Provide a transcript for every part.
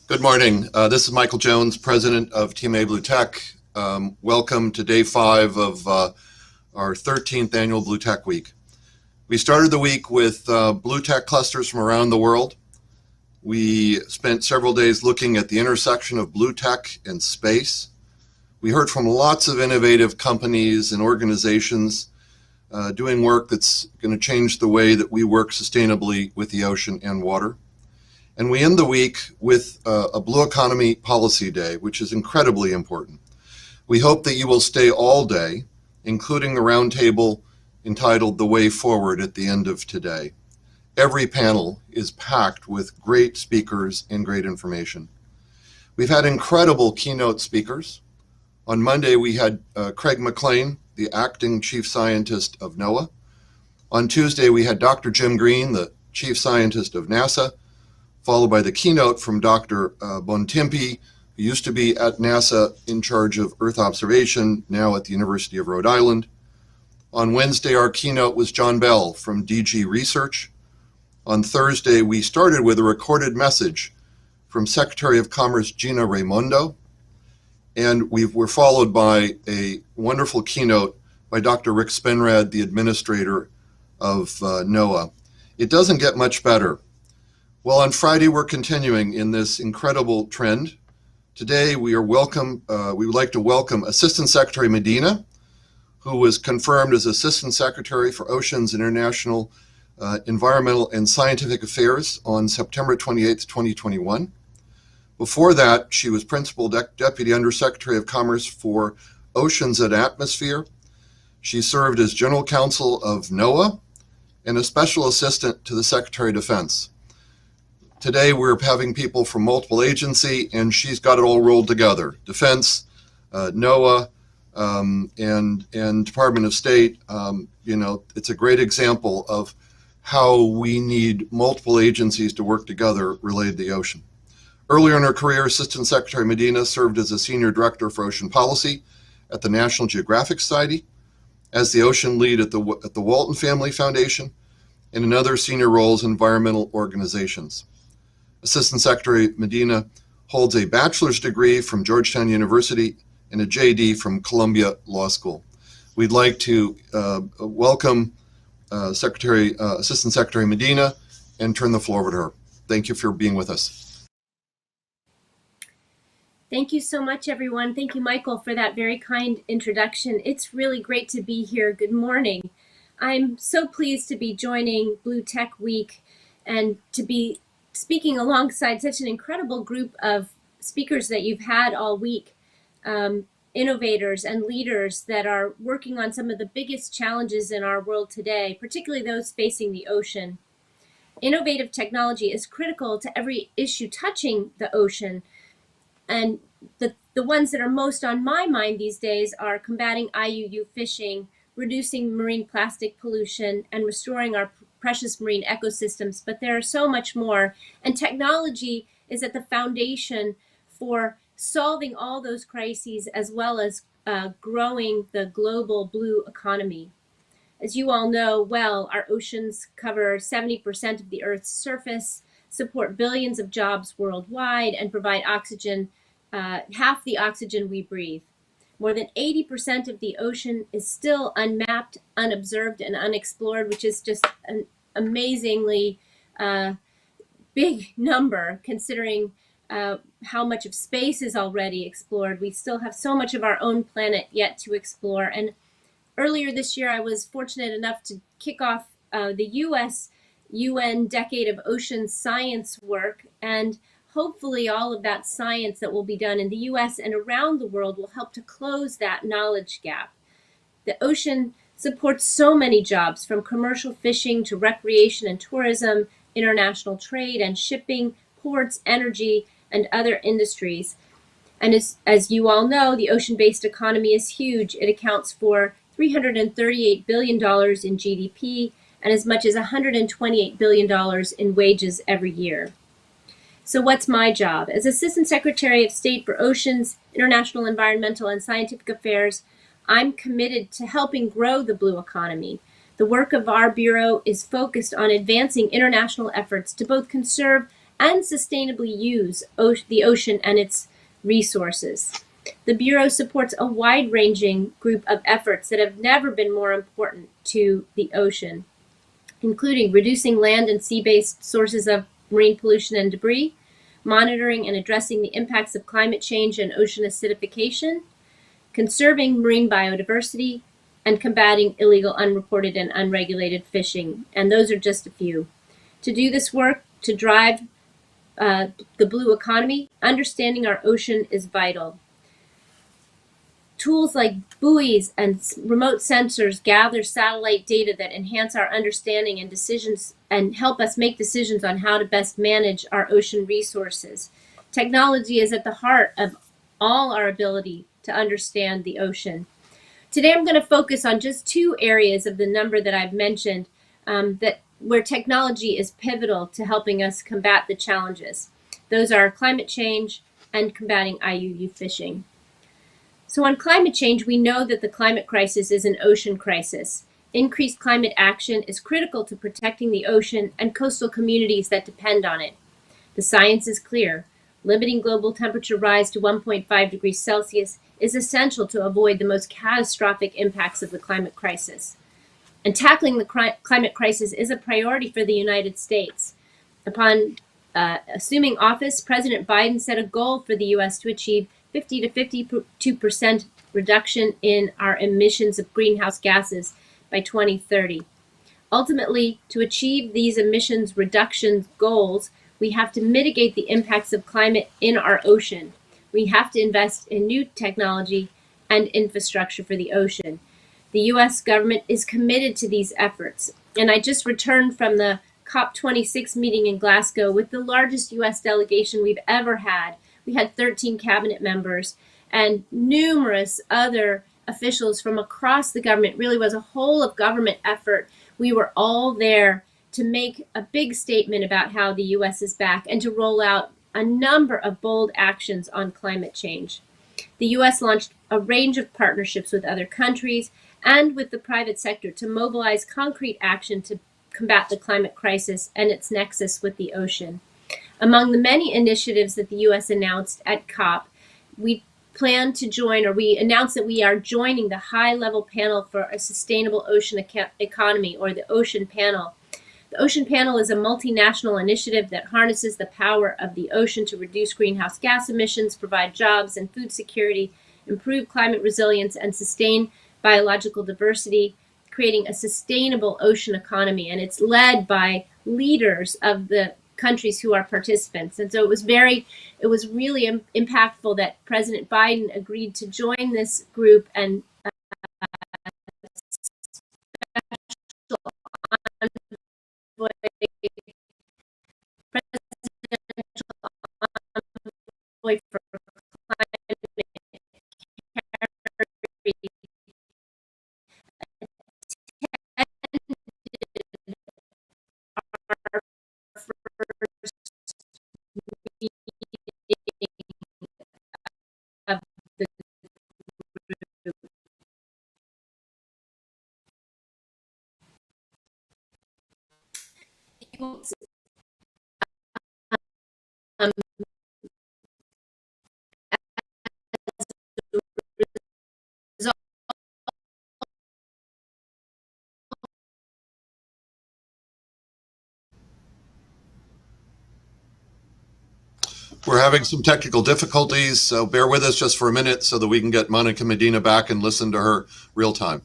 Good morning. This is Michael Jones, president of Team A Blue Tech. Welcome to day 5 of our 13th annual Blue Tech Week. We started the week with Blue Tech clusters from around the world. We spent several days looking at the intersection of Blue Tech and space. We heard from lots of innovative companies and organizations doing work that's going to change the way that we work sustainably with the ocean and water. And we end the week with a Blue Economy Policy Day, which is incredibly important. We hope that you will stay all day, including the roundtable entitled The Way Forward at the end of today. Every panel is packed with great speakers and great information. We've had incredible keynote speakers. On Monday, we had Craig McLean, the acting chief scientist of NOAA. On Tuesday, we had Dr. Jim Green, the chief scientist of NASA, followed by the keynote from Dr. Bontempi, who used to be at NASA in charge of Earth observation, now at the University of Rhode Island. On Wednesday, our keynote was John Bell from DG Research. On Thursday, we started with a recorded message from Secretary of Commerce Gina Raimondo, and we were followed by a wonderful keynote by Dr. Rick Spenrad, the administrator of NOAA. It doesn't get much better. Well, on Friday, we're continuing in this incredible trend. Today, we would like to welcome Assistant Secretary Medina, who was confirmed as Assistant Secretary for Oceans and International Environmental and Scientific Affairs on September 28, 2021. Before that, she was Principal Deputy Undersecretary of Commerce for Oceans and Atmosphere. She served as General Counsel of NOAA and a Special Assistant to the Secretary of Defense. Today, we're having people from multiple agencies, and she's got it all rolled together. Defense, NOAA, and Department of State. It's a great example of how we need multiple agencies to work together related to the ocean. Earlier in her career, Assistant Secretary Medina served as a Senior Director for Ocean Policy at the National Geographic Society, as the Ocean Lead at the Walton Family Foundation, and in other senior roles in environmental organizations. Assistant Secretary Medina holds a bachelor's degree from Georgetown University and a JD from Columbia Law School. We'd like to welcome Assistant Secretary Medina and turn the floor over to her. Thank you for being with us. Thank you so much, everyone. Thank you, Michael, for that very kind introduction. It's really great to be here. Good morning. I'm so pleased to be joining Blue Tech Week and to be speaking alongside such an incredible group of speakers that you've had all week, innovators and leaders that are working on some of the biggest challenges in our world today, particularly those facing the ocean. Innovative technology is critical to every issue touching the ocean, and the ones that are most on my mind these days are combating IUU fishing, reducing marine plastic pollution, and restoring our precious marine ecosystems, but there are so much more. And technology is at the foundation for solving all those crises, as well as growing the global blue economy. As you all know well, our oceans cover 70% of the Earth's surface, support billions of jobs worldwide, and provide oxygen, half the oxygen we breathe. More than 80% of the ocean is still unmapped, unobserved, and unexplored, which is just an amazingly big number considering how much of space is already explored. We still have so much of our own planet yet to explore. And earlier this year, I was fortunate enough to kick off the U.S. UN Decade of Ocean Science work, and hopefully all of that science that will be done in the U.S. and around the world will help to close that knowledge gap. The ocean supports so many jobs, from commercial fishing to recreation and tourism, international trade and shipping, ports, energy, and other industries. And as you all know, the ocean-based economy is huge. It accounts for $338 billion in GDP and as much as $128 billion in wages every year. So what's my job? As Assistant Secretary of State for Oceans, International Environmental and Scientific Affairs, I'm committed to helping grow the blue economy. The work of our Bureau is focused on advancing international efforts to both conserve and sustainably use the ocean and its resources. The Bureau supports a wide-ranging group of efforts that have never been more important to the ocean, including reducing land and sea-based sources of marine pollution and debris, monitoring and addressing the impacts of climate change and ocean acidification, conserving marine biodiversity, and combating illegal, unreported, and unregulated fishing. And those are just a few. To do this work, to drive the blue economy, understanding our ocean is vital. Tools like buoys and remote sensors gather satellite data that enhance our understanding and decisions and help us make decisions on how to best manage our ocean resources. Technology is at the heart of all our ability to understand the ocean. Today I'm going to focus on just two areas of the number that I've mentioned that where technology is pivotal to helping us combat the challenges. Those are climate change and combating IUU fishing. So on climate change, we know that the climate crisis is an ocean crisis. Increased climate action is critical to protecting the ocean and coastal communities that depend on it. The science is clear. Limiting global temperature rise to 1.5 degrees Celsius is essential to avoid the most catastrophic impacts of the climate crisis. And tackling the climate crisis is a priority for the United States. Upon assuming office, President Biden set a goal for the U.S. to achieve 50 to 52% reduction in our emissions of greenhouse gases by 2030. Ultimately, to achieve these emissions reduction goals, we have to mitigate the impacts of climate in our ocean. We have to invest in new technology and infrastructure for the ocean. The U.S. government is committed to these efforts. And I just returned from the COP26 meeting in Glasgow with the largest U.S. delegation we've ever had. We had 13 cabinet members and numerous other officials from across the government. It really was a whole of government effort. We were all there to make a big statement about how the U.S. is back and to roll out a number of bold actions on climate change. The U.S. launched a range of partnerships with other countries and with the private sector to mobilize concrete action to combat the climate crisis and its nexus with the ocean. Among the many initiatives that the U.S. announced at COP, we plan to join, or we announced that we are joining the high-level panel for a sustainable ocean economy, or the Ocean Panel. The Ocean Panel is a multinational initiative that harnesses the power of the ocean to reduce greenhouse gas emissions, provide jobs and food security, improve climate resilience, and sustain biological diversity, creating a sustainable ocean economy. And it's led by leaders of the countries who are participants. And so it was really impactful that President Biden agreed to join this group and for We're having some technical difficulties, so bear with us just for a minute so that we can get Monica Medina back and listen to her real time.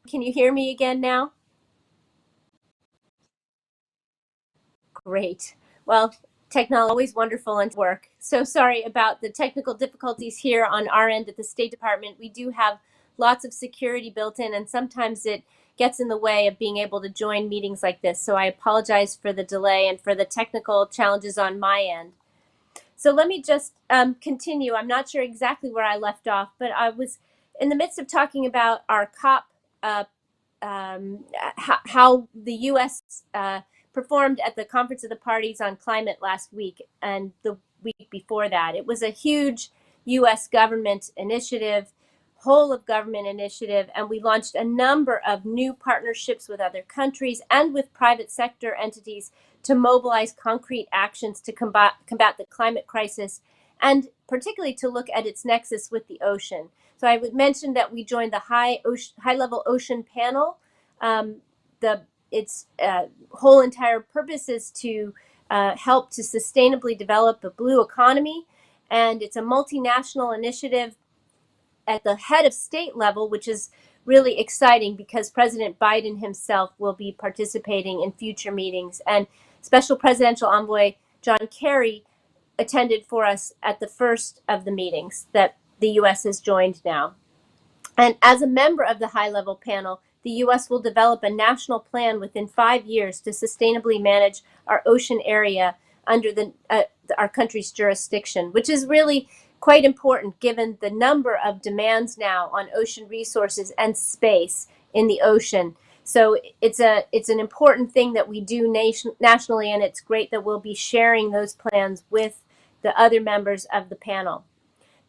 Can you hear me again now? Great. Well, technology always wonderful and work. So sorry about the technical difficulties here on our end at the State Department. We do have lots of security built in, and sometimes it gets in the way of being able to join meetings like this. So I apologize for the delay and for the technical challenges on my end. So let me just continue. I'm not sure exactly where I left off, but I was in the midst of talking about our COP, how the U.S. Performed at the Conference of the Parties on Climate last week and the week before that. It was a huge U.S. government initiative, whole of government initiative, and we launched a number of new partnerships with other countries and with private sector entities to mobilize concrete actions to combat the climate crisis, and particularly to look at its nexus with the ocean. So I would mention that we joined the high-level ocean panel. Its whole entire purpose is to help to sustainably develop a blue economy, and it's a multinational initiative at the head of state level, which is really exciting because President Biden himself will be participating in future meetings, and Special Presidential Envoy John Kerry attended for us at the first of the meetings that the U.S. has joined now. And as a member of the high-level panel, the U.S. will develop a national plan within 5 years to sustainably manage our ocean area under our country's jurisdiction, which is really quite important given the number of demands now on ocean resources and space in the ocean. So it's an important thing that we do nationally, and it's great that we'll be sharing those plans with the other members of the panel.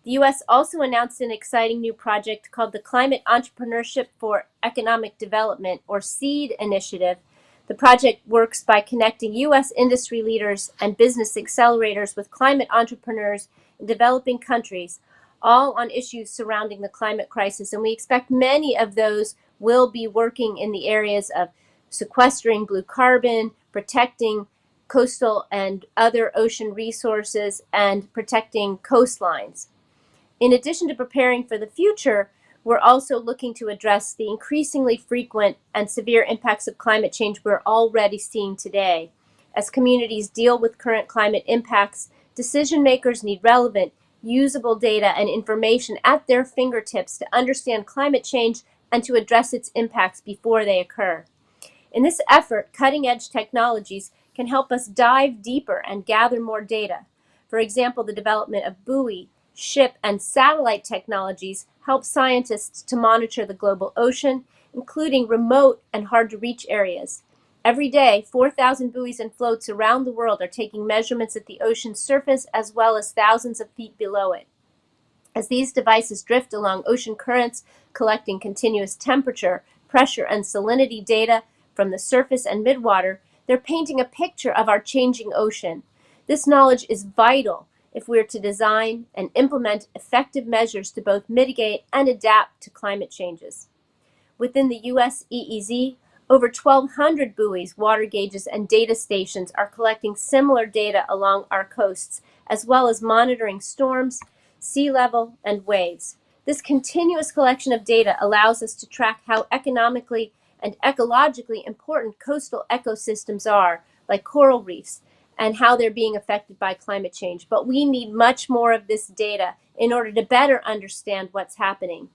The U.S. also announced an exciting new project called the Climate Entrepreneurship for Economic Development, or SEED initiative. The project works by connecting U.S. industry leaders and business accelerators with climate entrepreneurs in developing countries, all on issues surrounding the climate crisis. And we expect many of those will be working in the areas of sequestering blue carbon, protecting coastal and other ocean resources, and protecting coastlines. In addition to preparing for the future, we're also looking to address the increasingly frequent and severe impacts of climate change we're already seeing today. As communities deal with current climate impacts, decision makers need relevant, usable data and information at their fingertips to understand climate change and to address its impacts before they occur. In this effort, cutting-edge technologies can help us dive deeper and gather more data. For example, the development of buoy, ship, and satellite technologies help scientists to monitor the global ocean, including remote and hard-to-reach areas. Every day, 4,000 buoys and floats around the world are taking measurements at the ocean's surface as well as thousands of feet below it. As these devices drift along ocean currents, collecting continuous temperature, pressure, and salinity data from the surface and midwater, they're painting a picture of our changing ocean. This knowledge is vital if we're to design and implement effective measures to both mitigate and adapt to climate changes. Within the U.S. EEZ, over 1,200 buoys, water gauges, and data stations are collecting similar data along our coasts, as well as monitoring storms, sea level, and waves. This continuous collection of data allows us to track how economically and ecologically important coastal ecosystems are, like coral reefs, and how they're being affected by climate change. But we need much more of this data in order to better understand what's happening.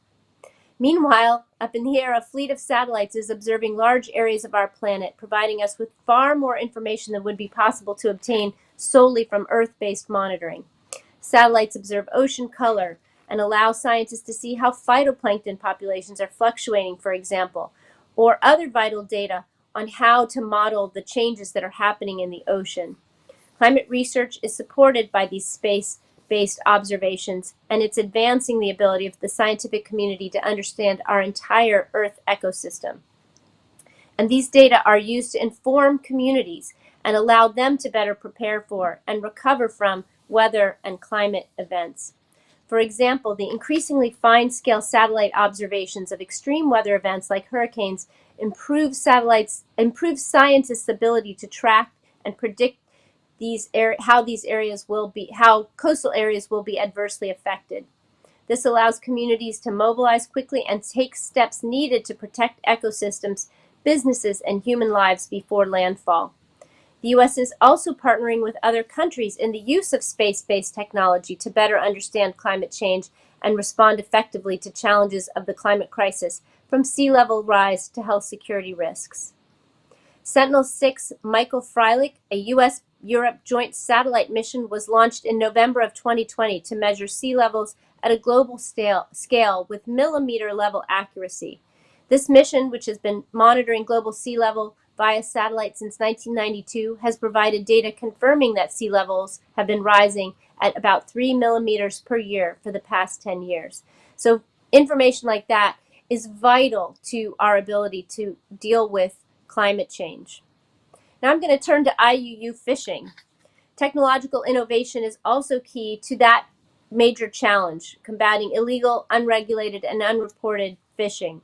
Meanwhile, up in the air, a fleet of satellites is observing large areas of our planet, providing us with far more information than would be possible to obtain solely from Earth-based monitoring. Satellites observe ocean color and allow scientists to see how phytoplankton populations are fluctuating, for example, or other vital data on how to model the changes that are happening in the ocean. Climate research is supported by these space-based observations, and it's advancing the ability of the scientific community to understand our entire Earth ecosystem. And these data are used to inform communities and allow them to better prepare for and recover from weather and climate events. For example, the increasingly fine-scale satellite observations of extreme weather events like hurricanes improve scientists' ability to track and predict how coastal areas will be adversely affected. This allows communities to mobilize quickly and take steps needed to protect ecosystems, businesses, and human lives before landfall. The U.S. is also partnering with other countries in the use of space-based technology to better understand climate change and respond effectively to challenges of the climate crisis, from sea level rise to health security risks. Sentinel-6 Michael Freilich, a U.S.-Europe joint satellite mission, was launched in November of 2020 to measure sea levels at a global scale with millimeter-level accuracy. This mission, which has been monitoring global sea level via satellite since 1992, has provided data confirming that sea levels have been rising at about 3 millimeters per year for the past 10 years. So information like that is vital to our ability to deal with climate change. Now I'm going to turn to IUU fishing. Technological innovation is also key to that major challenge, combating illegal, unregulated, and unreported fishing.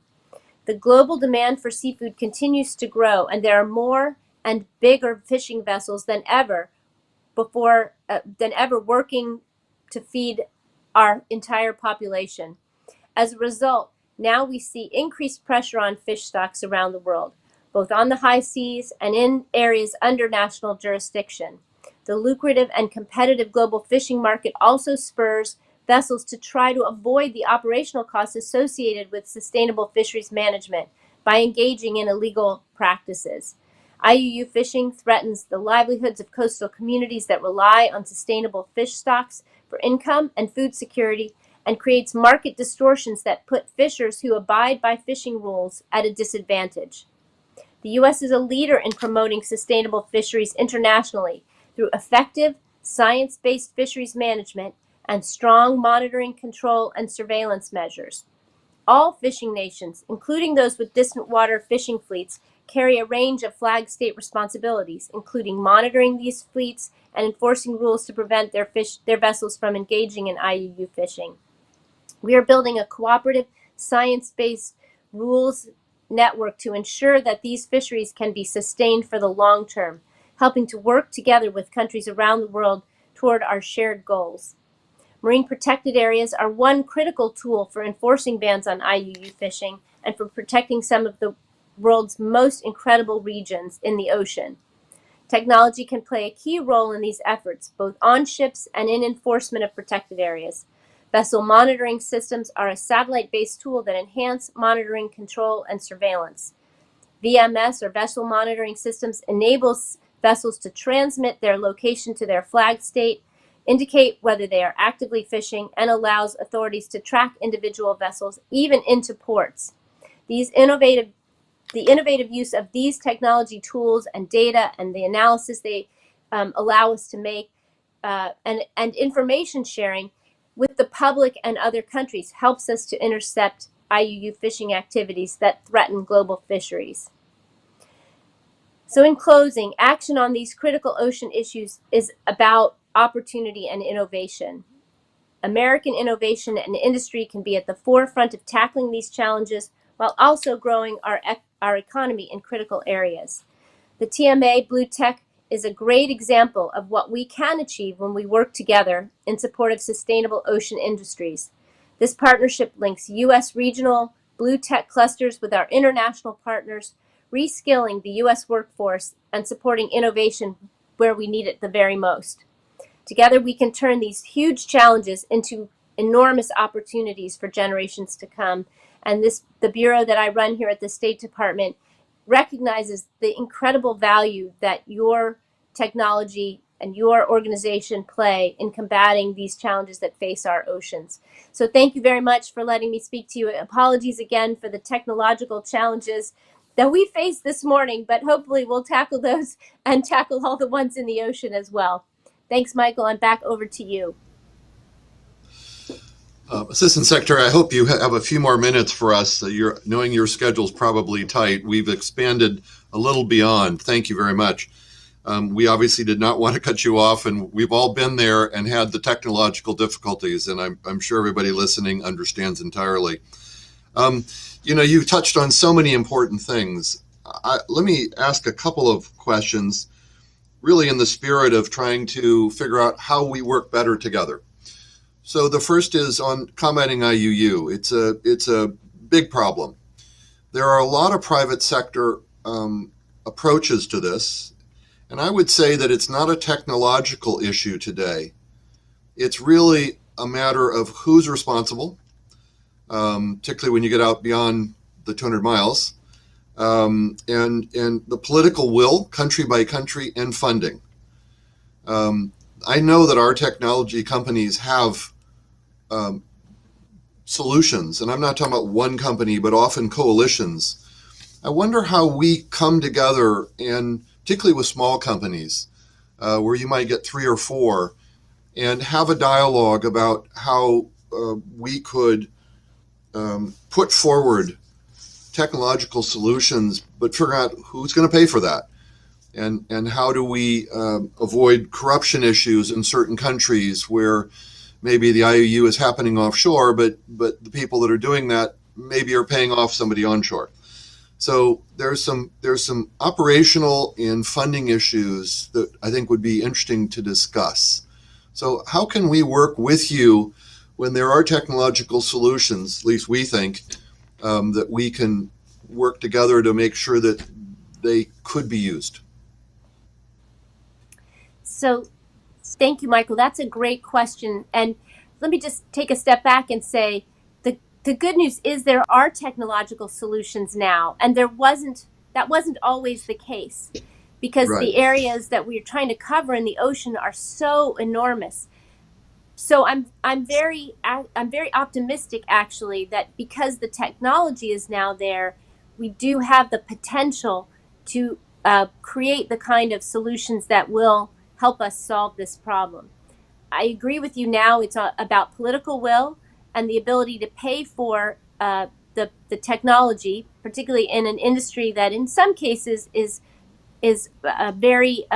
The global demand for seafood continues to grow, and there are more and bigger fishing vessels than ever working to feed our entire population. As a result, now we see increased pressure on fish stocks around the world, both on the high seas and in areas under national jurisdiction. The lucrative and competitive global fishing market also spurs vessels to try to avoid the operational costs associated with sustainable fisheries management by engaging in illegal practices. IUU fishing threatens the livelihoods of coastal communities that rely on sustainable fish stocks for income and food security, and creates market distortions that put fishers who abide by fishing rules at a disadvantage. The U.S. is a leader in promoting sustainable fisheries internationally through effective, science-based fisheries management and strong monitoring, control, and surveillance measures. All fishing nations, including those with distant water fishing fleets, carry a range of flag state responsibilities, including monitoring these fleets and enforcing rules to prevent their vessels from engaging in IUU fishing. We are building a cooperative, science-based rules network to ensure that these fisheries can be sustained for the long term, helping to work together with countries around the world toward our shared goals. Marine protected areas are one critical tool for enforcing bans on IUU fishing and for protecting some of the world's most incredible regions in the ocean. Technology can play a key role in these efforts, both on ships and in enforcement of protected areas. Vessel monitoring systems are a satellite-based tool that enhance monitoring, control, and surveillance. VMS, or vessel monitoring systems, enables vessels to transmit their location to their flag state, indicate whether they are actively fishing, and allows authorities to track individual vessels even into ports. The innovative use of these technology tools and data and the analysis they allow us to make and information sharing with the public and other countries helps us to intercept IUU fishing activities that threaten global fisheries. So in closing, action on these critical ocean issues is about opportunity and innovation. American innovation and industry can be at the forefront of tackling these challenges while also growing our economy in critical areas. The TMA Blue Tech is a great example of what we can achieve when we work together in support of sustainable ocean industries. This partnership links U.S. regional Blue Tech clusters with our international partners, reskilling the U.S. workforce and supporting innovation where we need it the very most. Together, we can turn these huge challenges into enormous opportunities for generations to come. And the bureau that I run here at the State Department recognizes the incredible value that your technology and your organization play in combating these challenges that face our oceans. So thank you very much for letting me speak to you. Apologies again for the technological challenges that we faced this morning, but hopefully we'll tackle those and tackle all the ones in the ocean as well. Thanks, Michael. I'm back over to you. Assistant Secretary, I hope you have a few more minutes for us. Knowing your schedule's probably tight, we've expanded a little beyond. Thank you very much. We obviously did not want to cut you off, and we've all been there and had the technological difficulties, and I'm sure everybody listening understands entirely. You touched on so many important things. Let me ask a couple of questions, really in the spirit of trying to figure out how we work better together. So the first is on combating IUU. It's a big problem. There are a lot of private sector approaches to this, and I would say that it's not a technological issue today. It's really a matter of who's responsible, particularly when you get out beyond the 200 miles, and the political will, country by country, and funding. I know that our technology companies have solutions, and I'm not talking about one company, but often coalitions. I wonder how we come together, and particularly with small companies, where you might get 3 or 4, and have a dialogue about how we could put forward technological solutions, but figure out who's going to pay for that, and how do we avoid corruption issues in certain countries where maybe the IUU is happening offshore, but the people that are doing that maybe are paying off somebody onshore. So there's some operational and funding issues that I think would be interesting to discuss. So how can we work with you when there are technological solutions, at least we think, that we can work together to make sure that they could be used? So thank you, Michael. That's a great question. And let me just take a step back and say the good news is there are technological solutions now, and that wasn't always the case, because Right. the areas that we're trying to cover in the ocean are so enormous. So I'm very optimistic, actually, that because the technology is now there, we do have the potential to create the kind of solutions that will help us solve this problem. I agree with you. Now it's about political will and the ability to pay for the technology, particularly in an industry that in some cases is very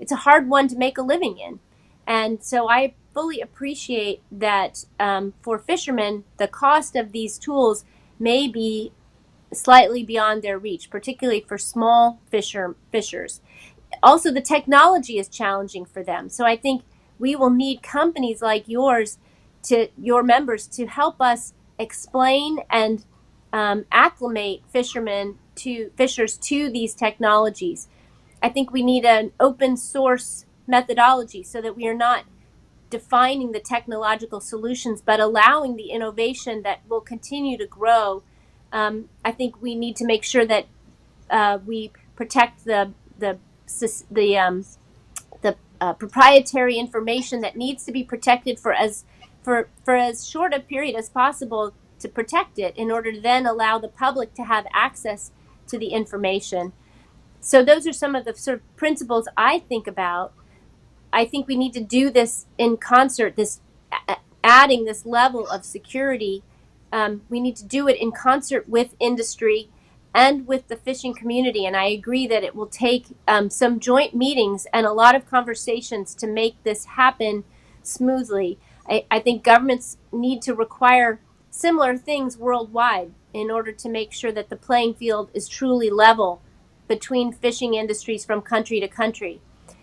it's a hard one to make a living in. And so I fully appreciate that for fishermen, the cost of these tools may be slightly beyond their reach, particularly for small fishers. Also, the technology is challenging for them. So I think we will need companies like yours, your members, to help us explain and acclimate fishers to these technologies. I think we need an open source methodology so that we are not defining the technological solutions, but allowing the innovation that will continue to grow. I think we need to make sure that we protect the proprietary information that needs to be protected for as short a period as possible to protect it, in order to then allow the public to have access to the information. So those are some of the sort of principles I think about. I think we need to do this in concert, adding this level of security. We need to do it in concert with industry and with the fishing community. And I agree that it will take some joint meetings and a lot of conversations to make this happen smoothly. I think governments need to require similar things worldwide in order to make sure that the playing field is truly level between fishing industries from country to country.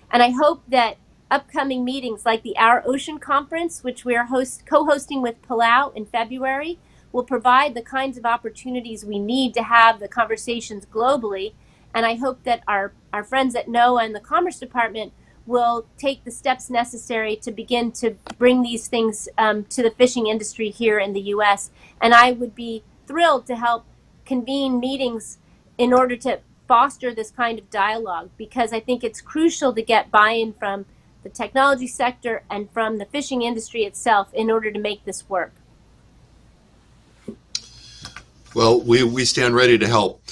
And I hope that upcoming meetings like the Our Ocean Conference, which we are co-hosting with Palau in February, will provide the kinds of opportunities we need to have the conversations globally. And I hope that our friends at NOAA and the Commerce Department will take the steps necessary to begin to bring these things to the fishing industry here in the U.S. And I would be thrilled to help convene meetings in order to foster this kind of dialogue, because I think it's crucial to get buy-in from the technology sector and from the fishing industry itself in order to make this work. Well, we stand ready to help.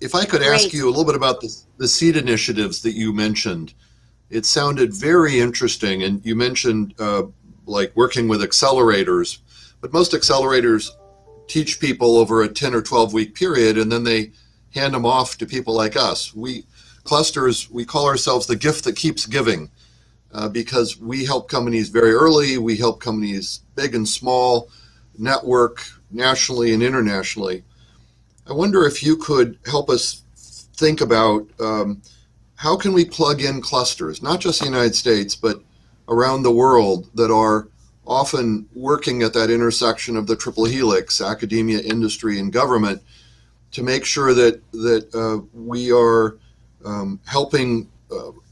If I could ask you a little bit about the seed initiatives that you mentioned. It sounded very interesting, and you mentioned like working with accelerators, but most accelerators teach people over a 10 or 12 week period, and then they hand them off to people like us. Clusters, we call ourselves the gift that keeps giving, because we help companies very early. We help companies big and small, network nationally and internationally. I wonder if you could help us think about how can we plug in clusters, not just the United States, but around the world, that are often working at that intersection of the triple helix, academia, industry, and government, to make sure that we are helping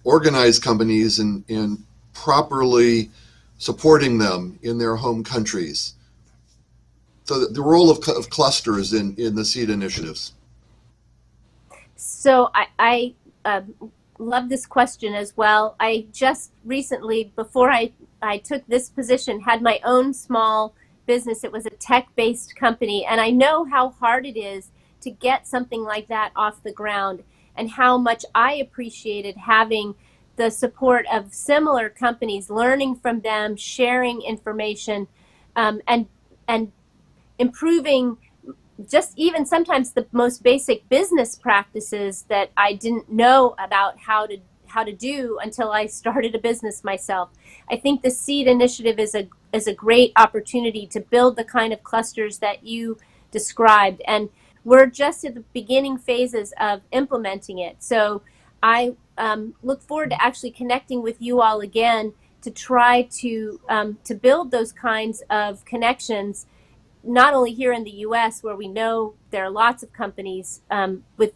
organize companies and properly supporting them in their home countries. So the role of clusters in the seed initiatives. So I love this question as well. I just recently, before I took this position, had my own small business. It was a tech-based company, and I know how hard it is to get something like that off the ground, and how much I appreciated having the support of similar companies, learning from them, sharing information, and improving just even sometimes the most basic business practices that I didn't know about how to do until I started a business myself. I think the Seed Initiative is a great opportunity to build the kind of clusters that you described, and we're just at the beginning phases of implementing it. So I look forward to actually connecting with you all again to try to build those kinds of connections, not only here in the U.S., where we know there are lots of companies with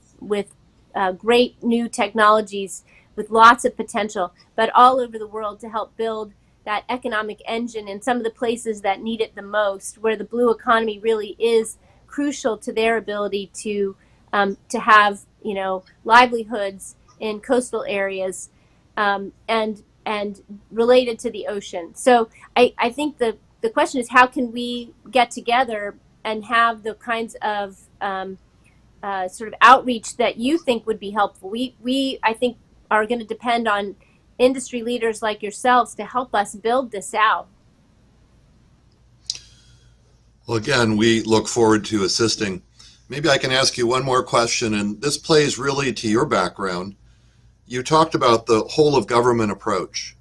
great new technologies with lots of potential, but all over the world, to help build that economic engine in some of the places that need it the most, where the blue economy really is crucial to their ability to have, you know, livelihoods in coastal areas, and related to the ocean. So I think the question is, how can we get together and have the kinds of sort of outreach that you think would be helpful? We I think, are going to depend on industry leaders like yourselves to help us build this out. Well, again, we look forward to assisting. Maybe I can ask you one more question, and this plays really to your background. You talked about the whole of government approach.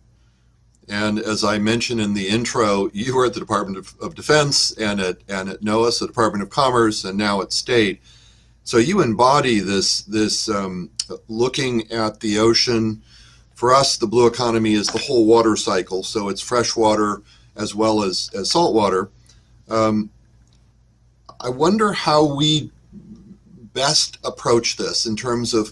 And as I mentioned in the intro, you were at the Department of Defense and at NOAA, the Department of Commerce, and now at State. So you embody this looking at the ocean. For us, the blue economy is the whole water cycle, so it's fresh water as well as salt water. I wonder how we best approach this in terms of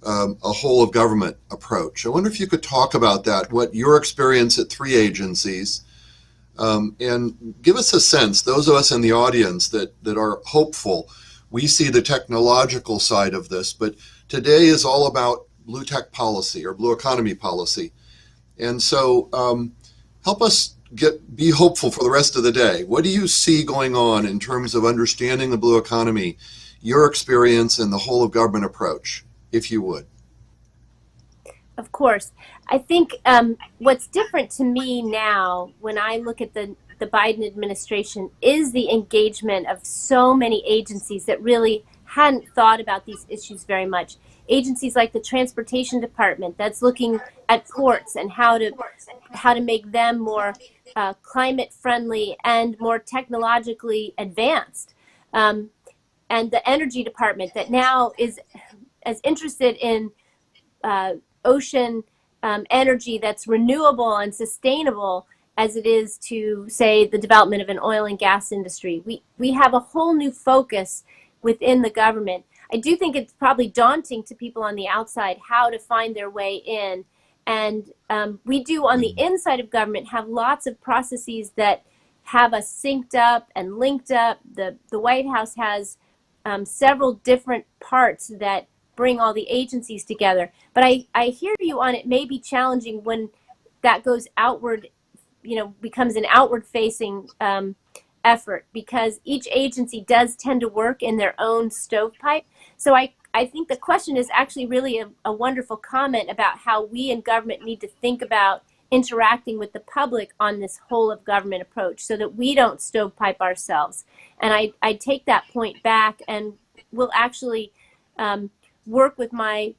a whole of government approach. I wonder if you could talk about that, what your experience at 3 agencies, and give us a sense, those of us in the audience that are hopeful. We see the technological side of this, but today is all about blue tech policy or blue economy policy. And so help us be hopeful for the rest of the day. What do you see going on in terms of understanding the blue economy, your experience, and the whole of government approach, if you would? Of course. I think what's different to me now when I look at the Biden administration is the engagement of so many agencies that really hadn't thought about these issues very much. Agencies like the Transportation Department, that's looking at ports and how to make them more climate friendly and more technologically advanced. And the Energy Department, that now is as interested in ocean energy that's renewable and sustainable as it is to, say, the development of an oil and gas industry. We have a whole new focus within the government. I do think it's probably daunting to people on the outside how to find their way in. And we do, on the inside of government, have lots of processes that have us synced up and linked up. The White House has several different parts that bring all the agencies together. But I hear you on it may be challenging when that goes outward, you know, becomes an outward facing effort, because each agency does tend to work in their own stovepipe. So I think the question is actually really a wonderful comment about how we in government need to think about interacting with the public on this whole of government approach so that we don't stovepipe ourselves. And I take that point back, and will actually work with my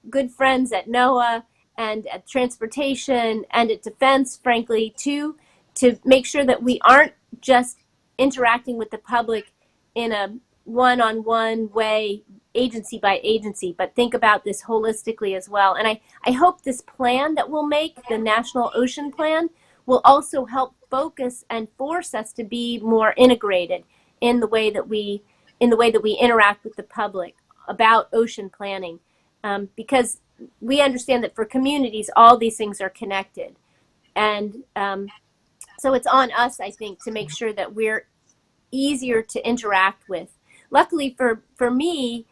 good friends at NOAA and at Transportation and at Defense, frankly, to make sure that we aren't just interacting with the public in a one-on-one way, agency by agency, but think about this holistically as well. And I hope this plan that we'll make, the National Ocean Plan, will also help focus and force us to be more integrated in the way that we interact with the public about ocean planning, because we understand that for communities all these things are connected, and so it's on us, I think, to make sure that we're easier to interact with. Luckily for me,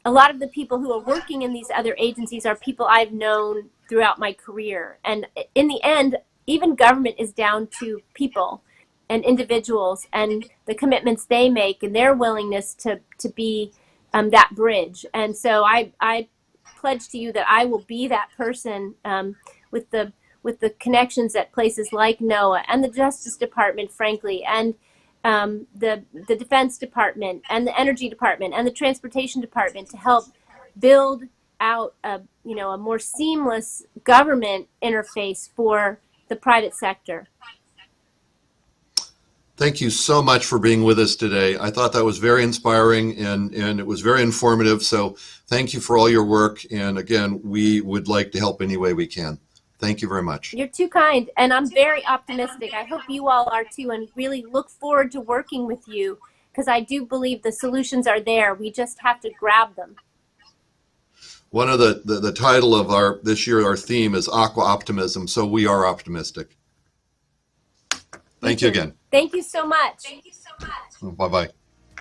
a lot of the people who are working in these other agencies are people I've known throughout my career. And in the end, even government is down to people and individuals and the commitments they make and their willingness to be that bridge. And so I pledge to you that I will be that person, with the connections at places like NOAA and the Justice Department, frankly, and the Defense Department and the Energy Department and the Transportation Department, to help build out a more seamless government interface for the private sector. Thank you so much for being with us today. I thought that was very inspiring and it was very informative. So thank you for all your work. And again, we would like to help any way we can. Thank you very much. You're too kind. And I'm very optimistic. I hope you all are too, and really look forward to working with you, because I do believe the solutions are there. We just have to grab them. One of the title of this year, our theme is Aqua Optimism. So we are optimistic. Thank you again. Thank you so much. Bye-bye.